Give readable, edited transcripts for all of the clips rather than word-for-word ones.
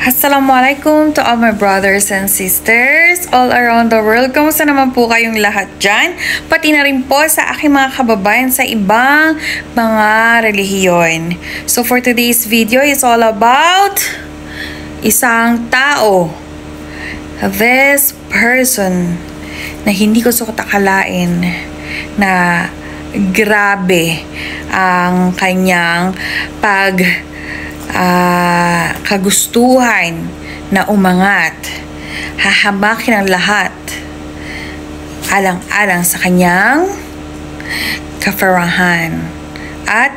Assalamualaikum to all my brothers and sisters all around the world. Kamusta naman po kayong lahat dyan? Pati na rin po sa aking mga kababayan sa ibang mga relihiyon. So for today's video, it's all about isang tao. This person na hindi ko sukat akalain na grabe ang kanyang kagustuhan na umangat, hahamakin ang lahat alang-alang sa kanyang kafarahan at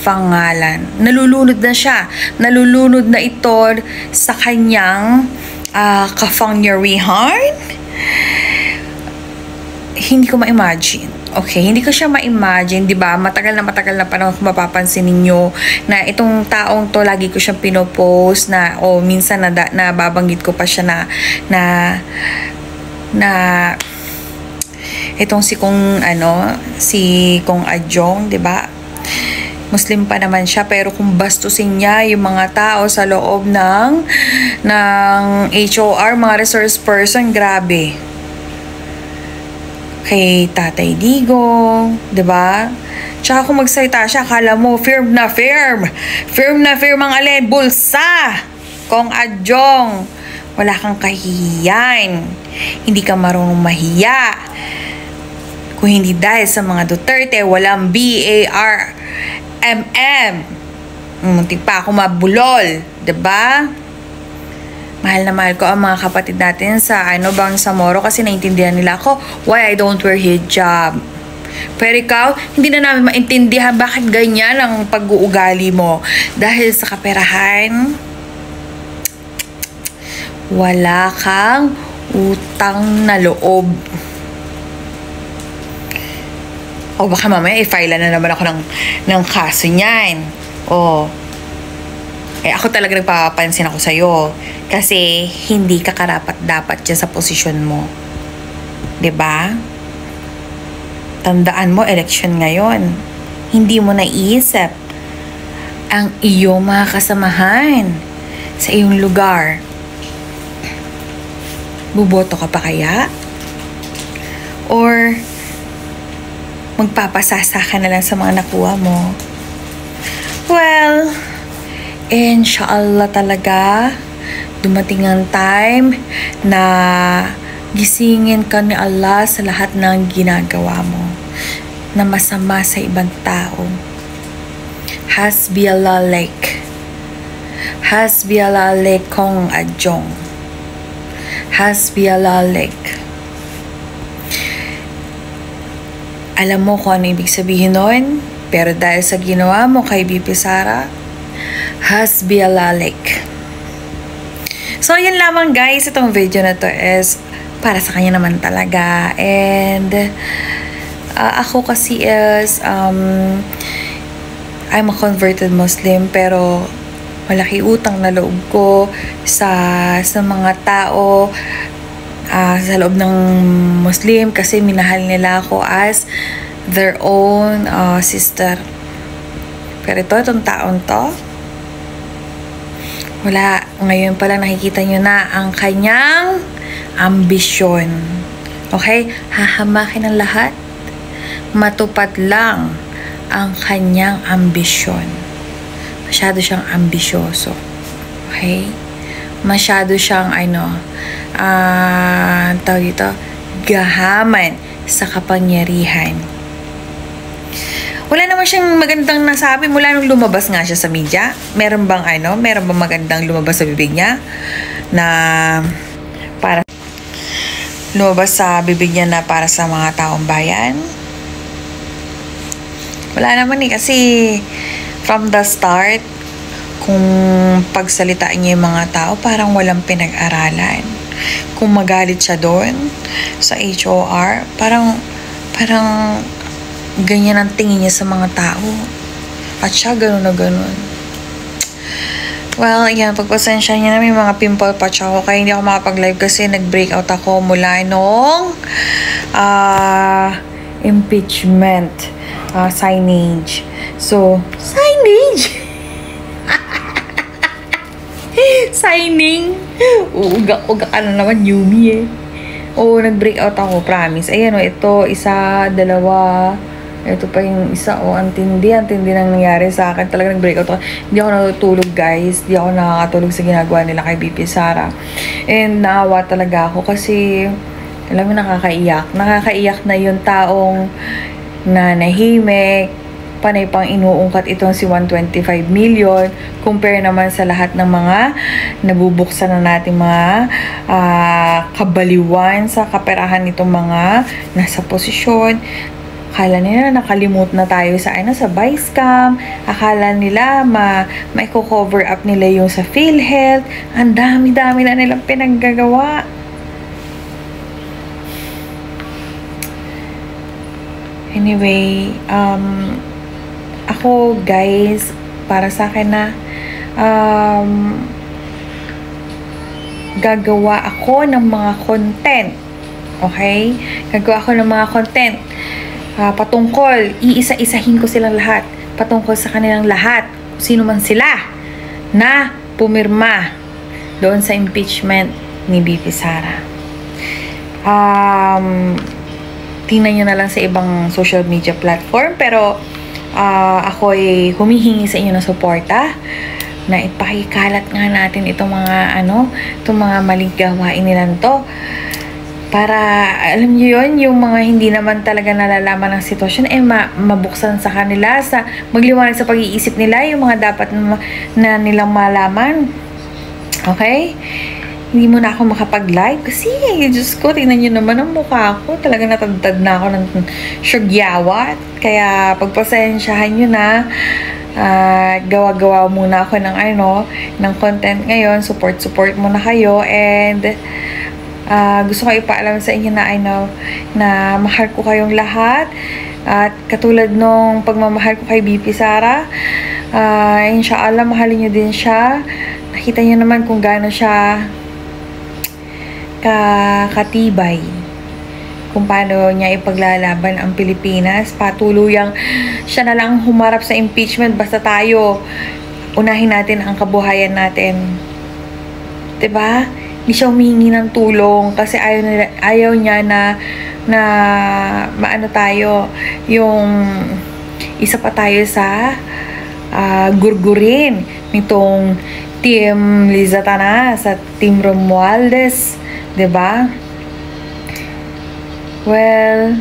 pangalan. Nalulunod na siya. Nalulunod na ito sa kanyang kapangyarihan. Hindi ko ma-imagine. Okay, hindi ko siya ma-imagine, 'di ba? Matagal na panahon kung mapapansin ninyo na itong taong to lagi ko siyang pinopost na minsan nababanggit ko pa siya na itong si Kong Adjong, 'di ba? Muslim pa naman siya, pero kung bastusin niya yung mga tao sa loob ng HOR, mga resource person, grabe. Kay Tatay Digong, 'di ba? Tsaka kung magsalita siya, akala mo firm na firm ang alin, bulsa. Kong Adjong, wala kang kahihiyan. Hindi ka marunong mahiya. Kung hindi dahil sa mga Duterte, walang BARMM. Muntik pa ako mabulol, 'di ba? Mahal na mahal ko ang mga kapatid natin sa sa Moro kasi naintindihan nila ako why I don't wear hijab. Pero ikaw, hindi na namin maintindihan bakit ganyan ang pag-uugali mo. Dahil sa kaperahan, wala kang utang na loob. O baka mamaya i-file na naman ako ng kaso niyan. Ako talaga nagpapansin ako sa'yo. Kasi hindi ka karapat-dapat dyan sa posisyon mo. 'Di ba? Tandaan mo, election ngayon. Hindi mo naiisip ang iyong mga kasamahan sa iyong lugar. Buboto ka pa kaya? Or magpapasasa ka na lang sa mga nakuha mo? Well, inshallah talaga, dumating ang time na gisingin ka ni Allah sa lahat ng ginagawa mo na masama sa ibang tao. Hasbi Allah lek. Hasbi Allah lek Kong Adjong. Hasbi Allah lek. Alam mo kung ano ibig sabihin nun? Pero dahil sa ginawa mo kay BP Sara, Hasbi Allah lek. So, yun lamang guys. Itong video na to is para sa kanya naman talaga. And, ako kasi is, I'm a converted Muslim, pero malaki utang na loob ko sa mga tao sa loob ng Muslim kasi minahal nila ako as their own sister. Pero itong taon to, wala. Ngayon pala nakikita nyo na ang kanyang ambisyon. Okay? Hahamakin ang lahat. Matupad lang ang kanyang ambisyon. Masyado siyang ambisyoso. Okay? Masyado siyang tawag dito, gahaman sa kapangyarihan. Wala naman siyang magandang nasabi mula nung lumabas nga siya sa media. Meron bang magandang lumabas sa bibig niya na para lumabas sa bibig niya na para sa mga taong bayan? Wala naman kasi from the start, kung pagsalitaan niya yung mga tao, parang walang pinag-aralan. Kung magalit siya doon sa HOR, parang ganyan ang tingin niya sa mga tao. At siya ganun na ganun. Well, yan, pagpasensya niya na may mga pimple patch ako kaya hindi ako makapag-live kasi nag-breakout ako mula nung impeachment signage. So, signage! signing. Uga ka na naman, Yumi eh. Oo, nag-breakout ako, promise. Ayan o, ito, isa, dalawa. Ito pa yung isa, antindi nang nangyari sa akin. Talaga nag-breakout ako. Hindi ako natutulog, guys. Hindi ako nakakatulog sa ginagawa nila kay BP Sara. And naawa talaga ako kasi, alam mo, nakakaiyak. Nakakaiyak na yung taong na nahimik, panay pang inuungkat itong si 125 million compare naman sa lahat ng mga nabubuksan na natin mga kabaliwan sa kaperahan nitong mga nasa posisyon. Akala nila nakalimut na tayo sa sa vice cam. Akala nila ma-cover up nila yung sa PhilHealth. Ang dami-dami na nilang pinaggagawa. Anyway, ako guys, para sa akin na gagawa ako ng mga content. Okay? Gagawa ako ng mga content patungkol, iisa-isahin ko silang lahat patungkol sa kanilang lahat, sino man sila na pumirma doon sa impeachment ni BP Sara. Tingnan nyo na lang sa ibang social media platform, pero ako'y humihingi sa inyo ng suporta na ipakikalat nga natin itong mga itong mga maling gawain nila to, para alam niyo yon, yung mga hindi naman talaga nalalaman ng sitwasyon mabuksan sa kanila, sa magliwanag sa pag-iisip nila yung mga dapat na nilang malaman. Okay? Hindi mo na ako makapag-live kasi, Diyos ko, tingnan nyo naman ang mukha ko. Talaga natagtad na ako ng sugyawat. Kaya pagpasensyahan nyo na, gawa-gawa muna ako ng ng content ngayon. Support muna kayo. And gusto ko ipaalam sa inyo na na mahal ko kayong lahat. At katulad nung pagmamahal ko kay BP Sara, inshallah mahalin nyo din siya. Nakita nyo naman kung gaano siya katibay, kung paano niya ipaglalaban ang Pilipinas. Patuluyang siya na lang humarap sa impeachment, basta tayo unahin natin ang kabuhayan natin. 'Di ba? Hindi siya humihingi ng tulong kasi ayaw niya na maano tayo, yung isa pa tayo sa gurgurin nitong Team Liza Tanas at Team Romualdez, 'di ba? Well,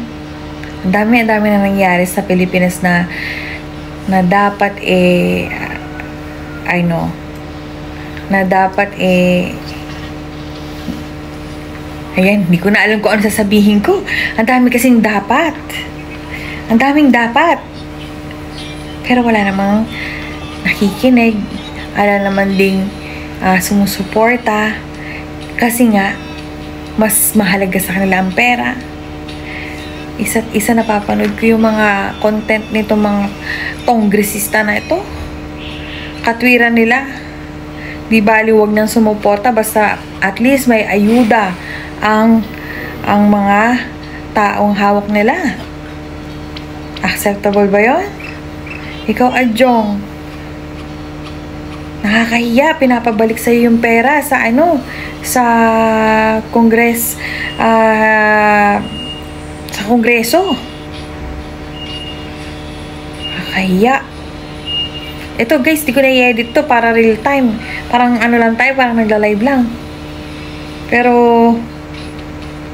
ang dami na nangyari sa Pilipinas na dapat ayan, hindi ko na alam kung ano sasabihin ko. Ang dami kasing dapat. Ang daming dapat. Pero wala namang nakikinig. Wala naman ding sumusuporta. Kasi nga, mas mahalaga sa kanila ang pera. Isa't isa napapanood ko yung mga content nito mga kongresista na ito. Katwiran nila. Di bali, wag nang sumuporta, basta at least may ayuda ang mga taong hawak nila. Acceptable ba yon? Ikaw, Adjong, nakakahiya, pinapabalik sa'yo yung pera sa sa Kongreso. Nakakahiya. Ito guys, di ko na-edit to para real time. Parang lang tayo, parang nagla-live lang. Pero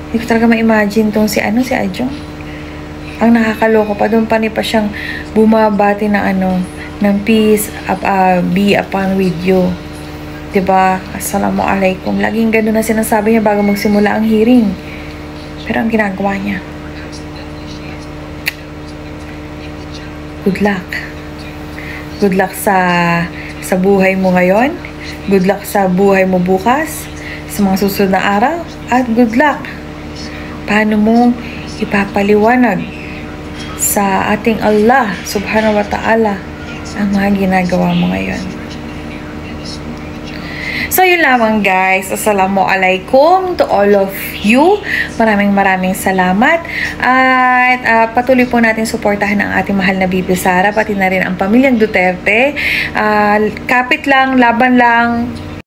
hindi ko talaga ma-imagine tong si Adjong. Ang nakakaloko pa, doon pa siyang bumabati ng peace, be upon with you. Diba? Assalamualaikum. Laging gano'n na sinasabi niya bago magsimula ang hearing. Pero ang ginagawa niya, good luck. Good luck sa buhay mo ngayon. Good luck sa buhay mo bukas, sa mga susunod na araw. At good luck paano mo ipapaliwanag sa ating Allah subhanahu wa ta'ala ang mga ginagawa mo ngayon. So, yun lamang guys. Assalamualaikum to all of you. Maraming salamat. At patuloy po natin suportahan ang ating mahal na BP Sara, pati na rin ang pamilyang Duterte. Kapit lang, laban lang.